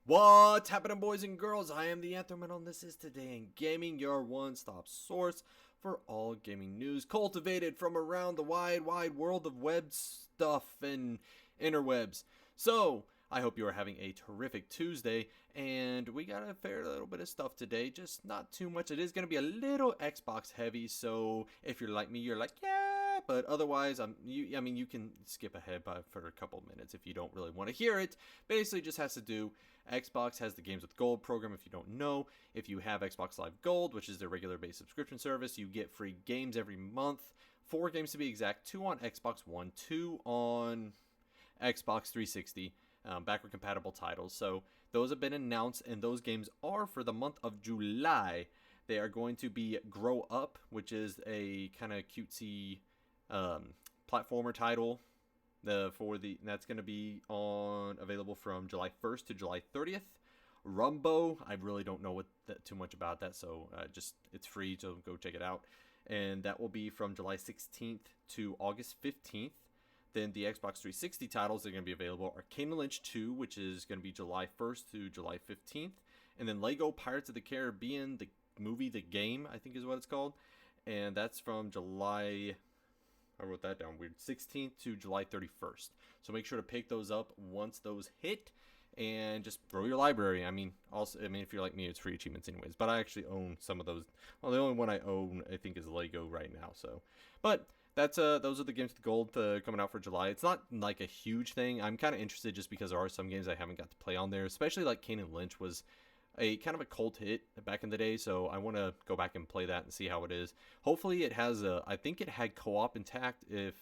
What's happening, boys and girls? I am the Anthroman, and this is Today in Gaming, your one-stop source for all gaming news cultivated from around the wide world of web stuff and interwebs. So, I hope you are having a terrific Tuesday, and we got a fair little bit of stuff today, just not too much. It is going to be a little Xbox heavy, so if you're like me, you're like, yeah, but otherwise, you can skip ahead for a couple of minutes if you don't really want to hear it. Basically, just has to do, Xbox has the Games with Gold program. If you don't know, if you have Xbox Live Gold, which is their regular base subscription service, you get free games every month. 4 games to be exact, 2 on Xbox One, 2 on Xbox 360. Backward compatible titles. So those have been announced, and those games are for the month of July. They are going to be Grow Up, which is a kind of cutesy platformer title. That's going to be available from July 1st to July 30th. Rumbo, I really don't know too much about that, so it's free, so go check it out. And that will be from July 16th to August 15th. Then the Xbox 360 titles that are going to be available are Kane & Lynch 2, which is going to be July 1st to July 15th. And then Lego Pirates of the Caribbean, the movie, the game, I think is what it's called. And that's from July, I wrote that down weird, 16th to July 31st. So make sure to pick those up once those hit. And just grow your library. If you're like me, it's free achievements anyways. But I actually own some of those. Well, the only one I own, I think, is Lego right now. But those are the games with gold coming out for July. It's not like a huge thing. I'm kind of interested just because there are some games I haven't got to play on there. Especially like Kane & Lynch was a kind of a cult hit back in the day. So I want to go back and play that and see how it is. Hopefully it has I think it had co-op intact if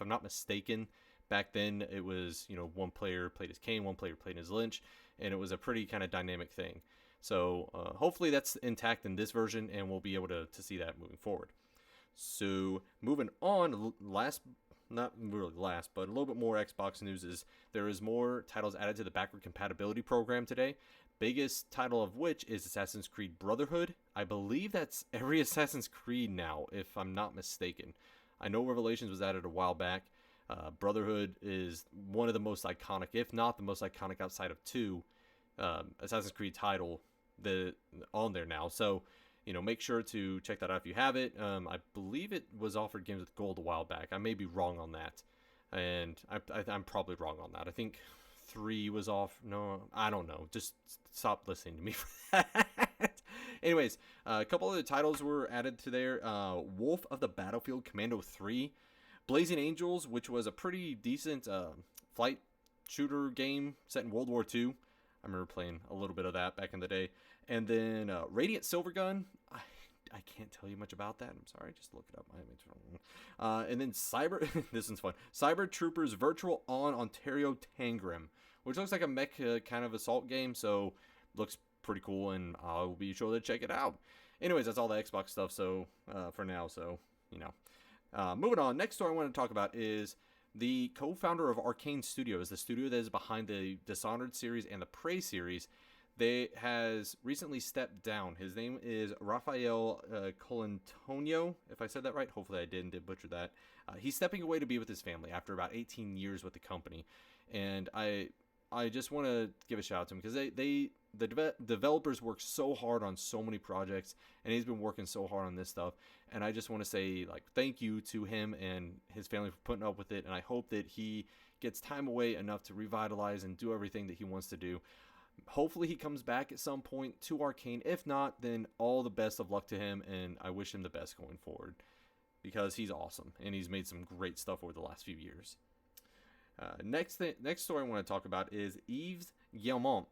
I'm not mistaken. Back then, it was, one player played as Kane, one player played as Lynch, and it was a pretty kind of dynamic thing. So hopefully that's intact in this version, and we'll be able to see that moving forward. So moving on, not really last, but a little bit more Xbox news is there is more titles added to the backward compatibility program today. Biggest title of which is Assassin's Creed Brotherhood. I believe that's every Assassin's Creed now, if I'm not mistaken. I know Revelations was added a while back. Brotherhood is one of the most iconic, if not the most iconic outside of 2 Assassin's Creed title on there now. So, make sure to check that out if you have it. I believe it was offered Games with Gold a while back. I may be wrong on that. And I'm probably wrong on that. I think 3 was off. No, I don't know. Just stop listening to me for that. Anyways, a couple other titles were added to there. Wolf of the Battlefield Commando 3. Blazing Angels, which was a pretty decent flight shooter game set in World War II. I remember playing a little bit of that back in the day. And then Radiant Silvergun. I can't tell you much about that. I'm sorry. Just look it up. And then this one's fun. Cyber Troopers Virtual on Ontario Tangram, which looks like a mech kind of assault game. So looks pretty cool, and I'll be sure to check it out. Anyways, that's all the Xbox stuff. So for now, moving on, next story I want to talk about is the co-founder of Arcane Studios, the studio that is behind the Dishonored series and the Prey series. They has recently stepped down. His name is Rafael Colantonio, if I said that right. Hopefully I did butcher that. He's stepping away to be with his family after about 18 years with the company. And I just want to give a shout out to him because the developers work so hard on so many projects, and he's been working so hard on this stuff. And I just want to say, thank you to him and his family for putting up with it. And I hope that he gets time away enough to revitalize and do everything that he wants to do. Hopefully he comes back at some point to Arcane. If not, then all the best of luck to him, and I wish him the best going forward because he's awesome and he's made some great stuff over the last few years. Next story I want to talk about is Yves Guillemot,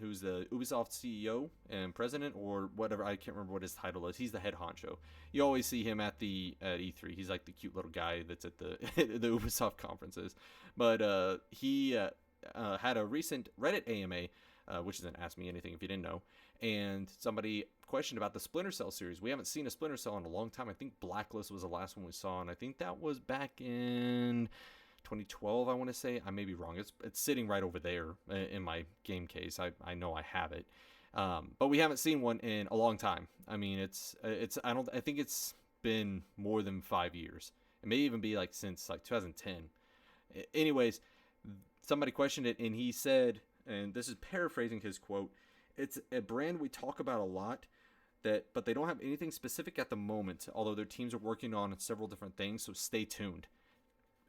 who's the Ubisoft CEO and president or whatever. I can't remember what his title is. He's the head honcho. You always see him at E3. He's like the cute little guy that's at the the Ubisoft conferences. But he had a recent Reddit AMA, which is an Ask Me Anything if you didn't know, and somebody questioned about the Splinter Cell series. We haven't seen a Splinter Cell in a long time. I think Blacklist was the last one we saw, and I think that was back in 2012, I want to say. I may be wrong. It's sitting right over there in my game case. I know I have it, but we haven't seen one in a long time. I mean, I think it's been more than 5 years. It may even be since 2010. Anyways, somebody questioned it, and he said and this is paraphrasing his quote, it's a brand we talk about a lot, but they don't have anything specific at the moment, although their teams are working on several different things, so stay tuned.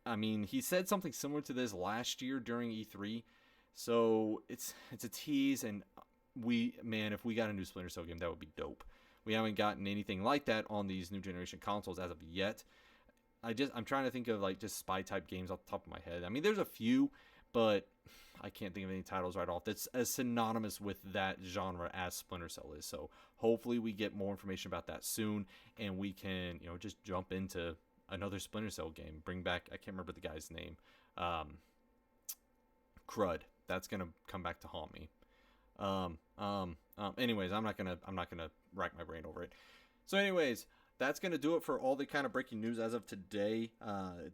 I mean, he said something similar to this last year during E3, so it's a tease, and if we got a new Splinter Cell game, that would be dope. We haven't gotten anything like that on these new generation consoles as of yet. I'm trying to think of like just spy type games off the top of my head. I mean, there's a few, but I can't think of any titles right off that's as synonymous with that genre as Splinter Cell is. So hopefully we get more information about that soon, and we can, just jump into another Splinter Cell game. Bring back, I can't remember the guy's name. Crud. That's gonna come back to haunt me. Anyways, I'm not gonna rack my brain over it. So anyways, that's gonna do it for all the kind of breaking news as of today.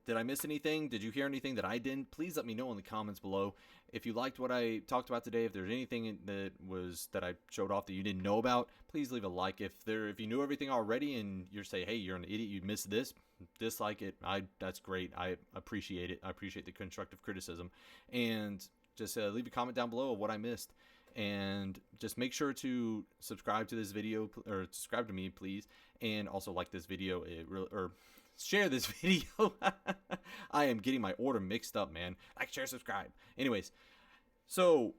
Did I miss anything? Did you hear anything that I didn't? Please let me know in the comments below. If you liked what I talked about today, if there's anything that I showed off that you didn't know about, please leave a like. If you knew everything already and you're saying, hey, you're an idiot, you missed this, dislike it. That's great. I appreciate it. I appreciate the constructive criticism, and just leave a comment down below of what I missed. And just make sure to subscribe to this video, or subscribe to me, please, and also like this video, or share this video. I am getting my order mixed up, man. Like, share, subscribe. Anyways, so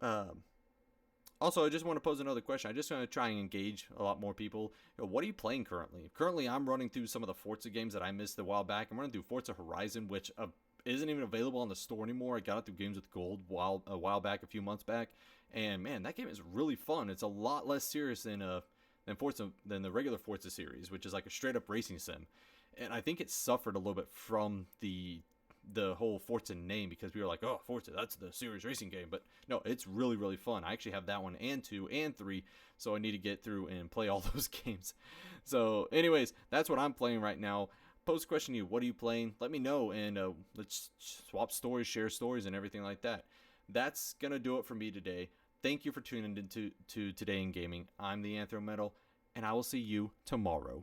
also I just want to pose another question. I just want to try and engage a lot more people. What are you playing currently? Currently, I'm running through some of the Forza games that I missed a while back. I'm running through Forza Horizon, which isn't even available on the store anymore. I got it through Games with Gold a while back, a few months back, and man, that game is really fun. It's a lot less serious than the regular Forza series, which is like a straight up racing sim. And I think it suffered a little bit from the whole Forza name, because we were like, oh, Forza, that's the serious racing game. But no, it's really, really fun. I actually have that one and 2 and 3, so I need to get through and play all those games. So anyways, that's what I'm playing right now. Post a question to you. What are you playing? Let me know, and let's swap stories, share stories, and everything like that. That's going to do it for me today. Thank you for tuning into Today in Gaming. I'm the Anthro Metal, and I will see you tomorrow.